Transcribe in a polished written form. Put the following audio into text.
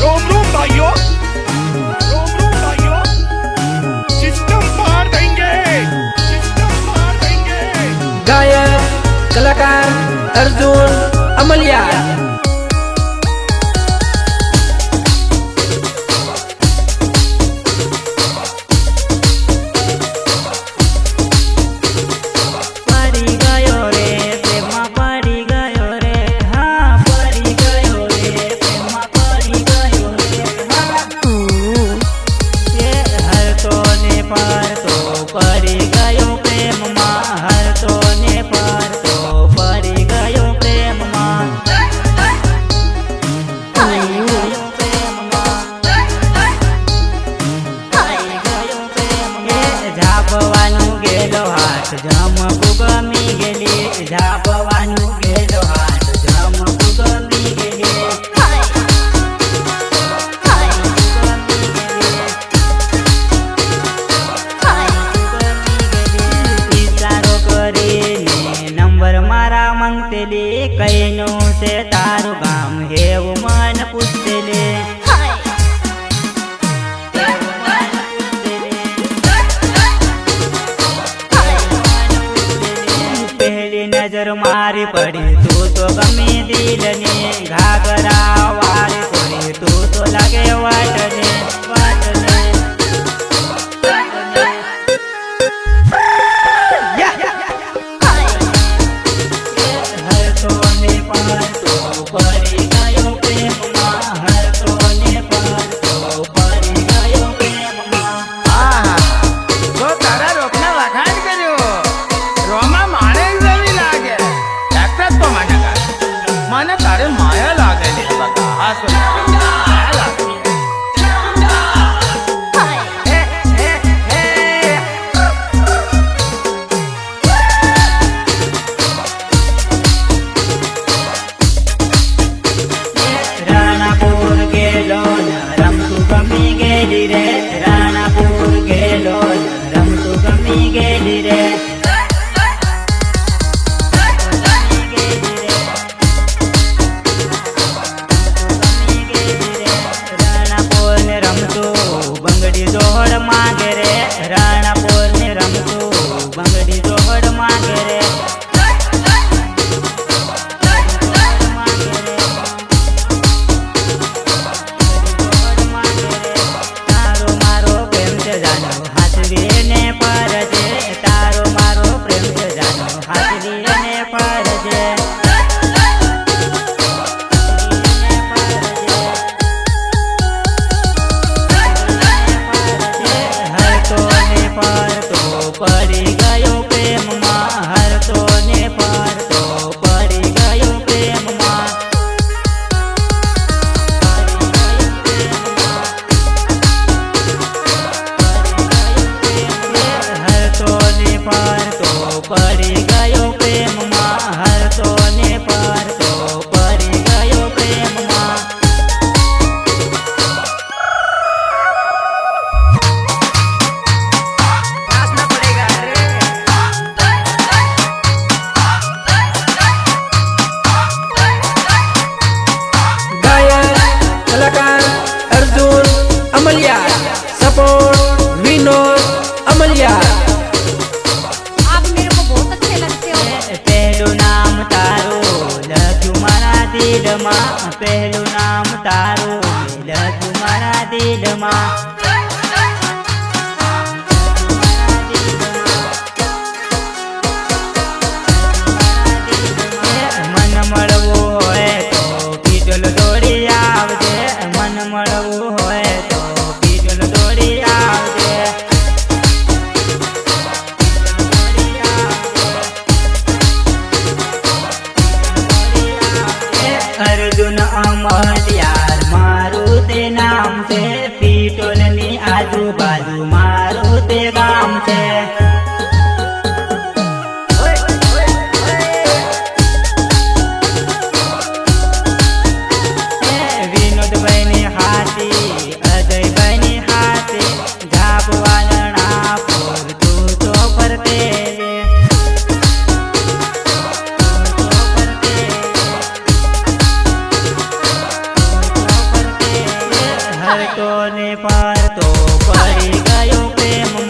रोम रोम भाइयों, रोम रोम भाइयों, सिस्टम मार देंगे, सिस्टम मार देंगे। गायक कलाकार अर्जुन अमलिया। झापवानु गेलो हात झमकू गमी गेली, झापवानु गेलो हात झमकू गमी गेली, इशारो કરીને નંબર મારા માંગતેલી, કઈનું છે તારું ગામ હેવું મન પૂછતેલી, नजर मारी पड़ी तू तो गमी दिलने, घाघरा वारी पड़ी तू तो लगे वाटने वाटने। हर तोने पर तो पड़ी गयो प्रेम मां, हर तोने पर तो पड़ी गयो प्रेम मां। हाँ तो तारा रोकना वखाण કર્યો રોમા માણે મને તારે માયા લાગેલી બકા આ શું માયા લાગેલી રાણાપુર ગેલો રમતું ગમી ગેલી રે, રાણાપુર ગેલો રમતું ગમી ગેલી રે, બંગડી જોહડ માંગે રે, રાણાપુર ને રમતું બંગડી જોહડ માંગે રે, તારો મારો પ્રેમ છે જાનો હાથવી ને પરજે, તારો મારો પ્રેમ છે જાનો હાથવી ને પરજે, પડી ગયો પ્રેમમાં, હર તોને પર તો પડી ગયો પ્રેમમાં, હર તોને પર તો પડી ગયો પ્રેમમાં, હર તોને પર તો પડી ગયો પ્રેમમાં। कलाकार अर्जुन अमलिया, सपोर्ट विनोद अमलिया। आप मेरे को बहुत अच्छे लगते हो। पहलू नाम तारो लख्यू मारा दिल मां, पहलू नाम तारो लख्यू मारा दिल मां, मन મળવું હોય તો પીટલ દોડી આવજે, મન મળવું હોય તો પીટલ દોડી આવજે, अर्जुन अमलियार मारू ते नाम से, पीटोल नी आजू बाजू मारू ते गाम से, विनोद बनी हाथी अजय बनी हाथी, झापवाना पोर तू तो परते હરતો ને પારતો પડી ગયો પ્રેમમાં